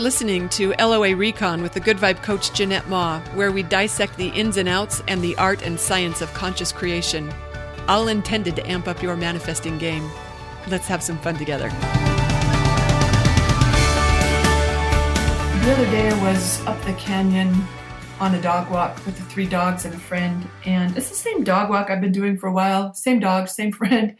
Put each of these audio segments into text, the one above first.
listening to LOA Recon with the Good Vibe coach Jeanette Ma, where we dissect the ins and outs and the art and science of conscious creation, all intended to amp up your manifesting game. Let's have some fun together. The other day I was up the canyon on a dog walk with the 3 dogs and a friend, and it's the same dog walk I've been doing for a while, same dog, same friend,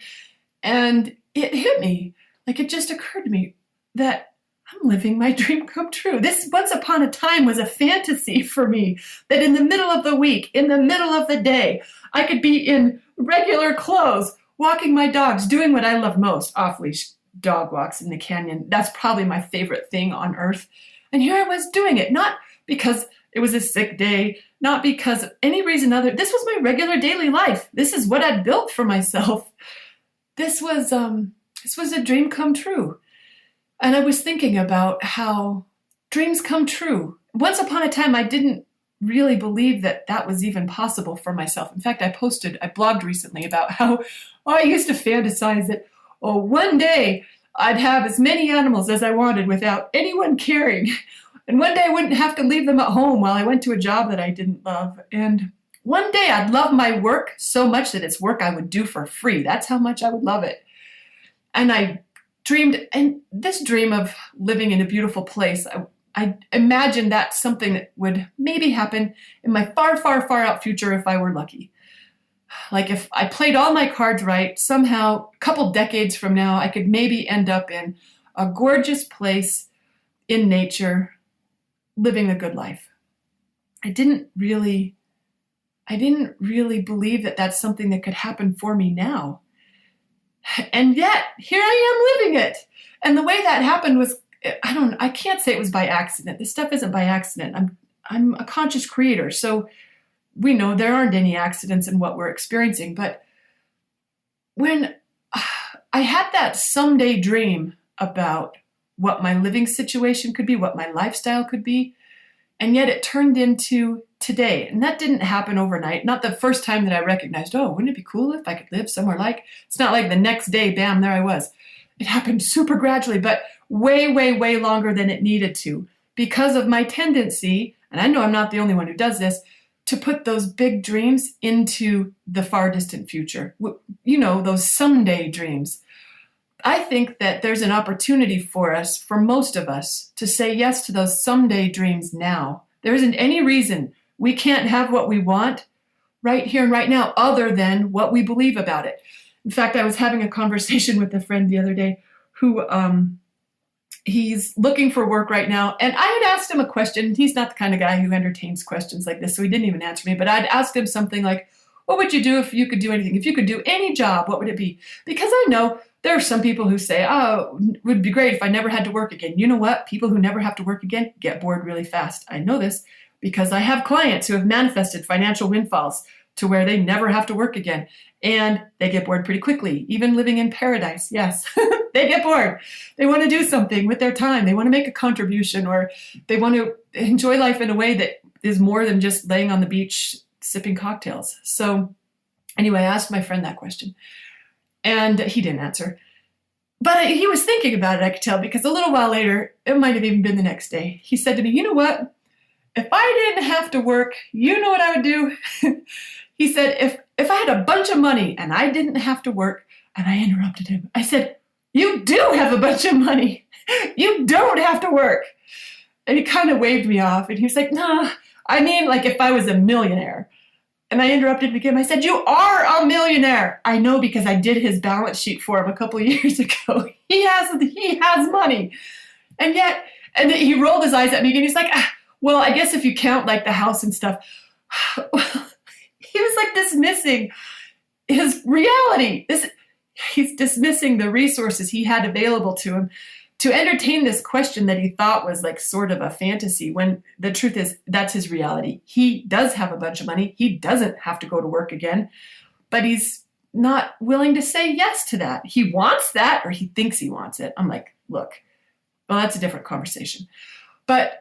and it hit me, like it just occurred to me that I'm living my dream come true. This once upon a time was a fantasy for me, that in the middle of the week, in the middle of the day, I could be in regular clothes, walking my dogs, doing what I love most, off-leash dog walks in the canyon. That's probably my favorite thing on earth. And here I was doing it, not because it was a sick day, not because of any reason other. This was my regular daily life. This is what I'd built for myself. This was a dream come true. And I was thinking about how dreams come true. Once upon a time, I didn't really believe that that was even possible for myself. In fact, I blogged recently about how I used to fantasize that, one day I'd have as many animals as I wanted without anyone caring. And one day I wouldn't have to leave them at home while I went to a job that I didn't love. And one day I'd love my work so much that it's work I would do for free. That's how much I would love it. And I dreamed, and this dream of living in a beautiful place, I imagined that's something that would maybe happen in my far, far, far out future if I were lucky. Like if I played all my cards right, somehow a couple decades from now, I could maybe end up in a gorgeous place in nature, living a good life. I didn't really believe that that's something that could happen for me now. And yet, here I am living it. And the way that happened was, I can't say it was by accident. This stuff isn't by accident. I'm a conscious creator. So we know there aren't any accidents in what we're experiencing. But when I had that someday dream about what my living situation could be, what my lifestyle could be, and yet it turned into today. And that didn't happen overnight. Not the first time that I recognized, wouldn't it be cool if I could live somewhere like, it's not like the next day, bam, there I was. It happened super gradually, but way, way, way longer than it needed to, because of my tendency, and I know I'm not the only one who does this, to put those big dreams into the far distant future. You know, those someday dreams. I think that there's an opportunity for us, for most of us, to say yes to those someday dreams now. There isn't any reason we can't have what we want right here and right now, other than what we believe about it. In fact, I was having a conversation with a friend the other day who he's looking for work right now. And I had asked him a question. He's not the kind of guy who entertains questions like this, so he didn't even answer me. But I'd asked him something like, what would you do if you could do anything? If you could do any job, what would it be? Because I know there are some people who say, it would be great if I never had to work again. You know what? People who never have to work again get bored really fast. I know this because I have clients who have manifested financial windfalls to where they never have to work again. And they get bored pretty quickly, even living in paradise. Yes, they get bored. They want to do something with their time. They want to make a contribution, or they want to enjoy life in a way that is more than just laying on the beach sipping cocktails. So anyway, I asked my friend that question, and he didn't answer. But he was thinking about it, I could tell, because a little while later, it might have even been the next day, he said to me, you know what? If I didn't have to work, you know what I would do? He said, if I had a bunch of money and I didn't have to work, and I interrupted him. I said, you do have a bunch of money. You don't have to work. And he kind of waved me off, and he was like, nah, I mean, like if I was a millionaire. And I interrupted again. I said, you are a millionaire. I know, because I did his balance sheet for him a couple of years ago. He has money. And yet, and he rolled his eyes at me, and he's like, well, I guess if you count like the house and stuff. He was like dismissing his reality. He's dismissing the resources he had available to him to entertain this question that he thought was like sort of a fantasy, when the truth is that's his reality. He does have a bunch of money. He doesn't have to go to work again, but he's not willing to say yes to that. He wants that, or he thinks he wants it. I'm like, look, well, that's a different conversation. But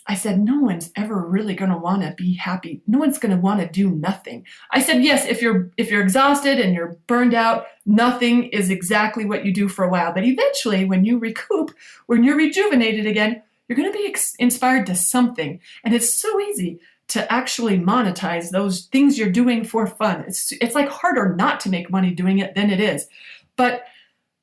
I said, no one's ever really going to want to be happy. No one's going to want to do nothing. I said, yes, if you're exhausted and you're burned out, nothing is exactly what you do for a while. But eventually, when you recoup, when you're rejuvenated again, you're going to be inspired to something. And it's so easy to actually monetize those things you're doing for fun. It's like harder not to make money doing it than it is. But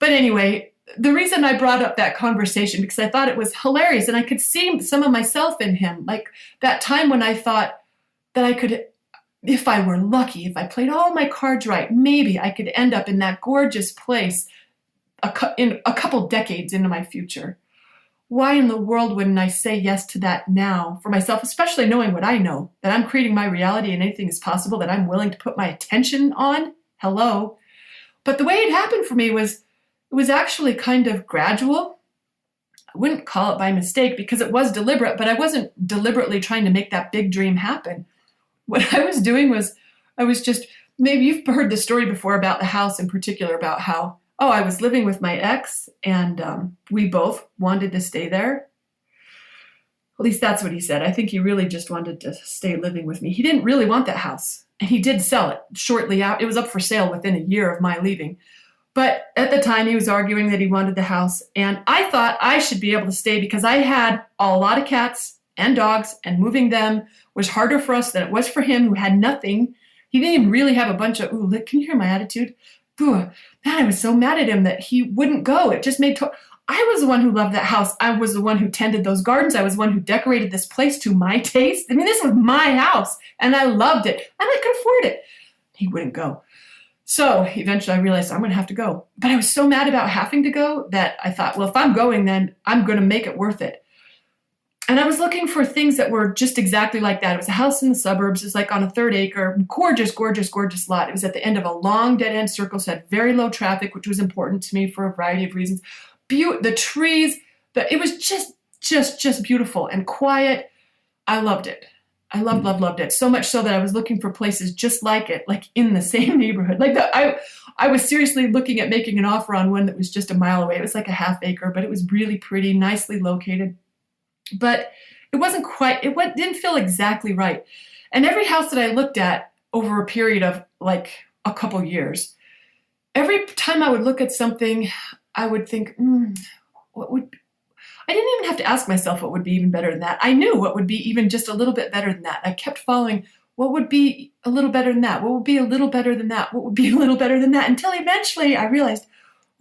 anyway, the reason I brought up that conversation, because I thought it was hilarious and I could see some of myself in him. Like that time when I thought that I could, if I were lucky, if I played all my cards right, maybe I could end up in that gorgeous place in a couple decades into my future. Why in the world wouldn't I say yes to that now for myself, especially knowing what I know, that I'm creating my reality and anything is possible, that I'm willing to put my attention on? Hello. But the way it happened for me was, it was actually kind of gradual. I wouldn't call it by mistake because it was deliberate, but I wasn't deliberately trying to make that big dream happen. What I was doing was, I was just, maybe you've heard the story before about the house in particular, about how, I was living with my ex and we both wanted to stay there. At least that's what he said. I think he really just wanted to stay living with me. He didn't really want that house, and he did sell it shortly out. It was up for sale within a year of my leaving. But at the time, he was arguing that he wanted the house, and I thought I should be able to stay because I had a lot of cats and dogs, and moving them was harder for us than it was for him, who had nothing. He didn't even really have a bunch of, can you hear my attitude? Man, I was so mad at him that he wouldn't go. It just made, I was the one who loved that house. I was the one who tended those gardens. I was the one who decorated this place to my taste. I mean, this was my house, and I loved it, and I could afford it. He wouldn't go. So eventually I realized I'm going to have to go. But I was so mad about having to go that I thought, well, if I'm going, then I'm going to make it worth it. And I was looking for things that were just exactly like that. It was a house in the suburbs. It was like on a 3rd acre, gorgeous, gorgeous, gorgeous lot. It was at the end of a long dead-end circle, so had very low traffic, which was important to me for a variety of reasons. The trees, it was just beautiful and quiet. I loved it. I loved it. So much so that I was looking for places just like it, like in the same neighborhood. I was seriously looking at making an offer on one that was just a mile away. It was like a 1/2 acre, but it was really pretty, nicely located. But it wasn't quite, didn't feel exactly right. And every house that I looked at over a period of like a couple years, every time I would look at something, I would think, I didn't even have to ask myself what would be even better than that. I knew what would be even just a little bit better than that. I kept following what would be a little better than that? What would be a little better than that? What would be a little better than that? Until eventually I realized,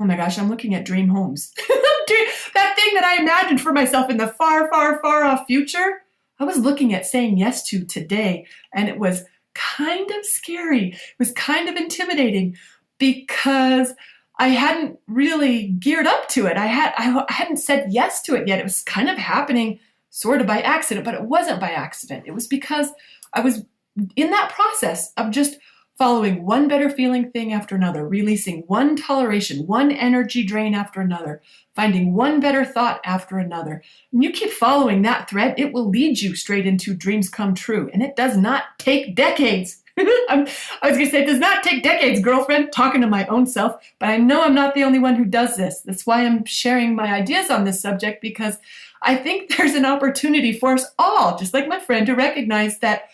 oh my gosh, I'm looking at dream homes. That thing that I imagined for myself in the far, far, far off future, I was looking at saying yes to today. And it was kind of scary. It was kind of intimidating because I hadn't really geared up to it. I hadn't said yes to it yet. It was kind of happening sort of by accident, but it wasn't by accident. It was because I was in that process of just following one better feeling thing after another, releasing one toleration, one energy drain after another, finding one better thought after another. And you keep following that thread, it will lead you straight into dreams come true. And it does not take decades. I was going to say, it does not take decades, girlfriend, talking to my own self, but I know I'm not the only one who does this. That's why I'm sharing my ideas on this subject, because I think there's an opportunity for us all, just like my friend, to recognize that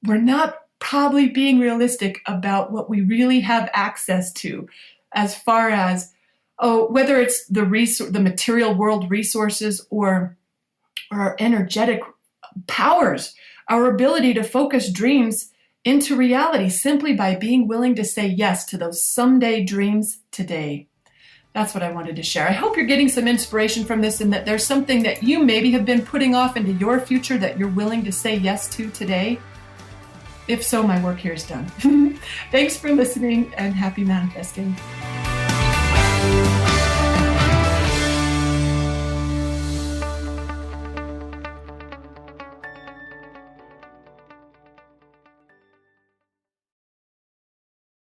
we're not probably being realistic about what we really have access to, as far as, whether it's the material world resources or our energetic powers, our ability to focus dreams into reality simply by being willing to say yes to those someday dreams today. That's what I wanted to share. I hope you're getting some inspiration from this, and that there's something that you maybe have been putting off into your future that you're willing to say yes to today. If so, my work here is done. Thanks for listening, and happy manifesting.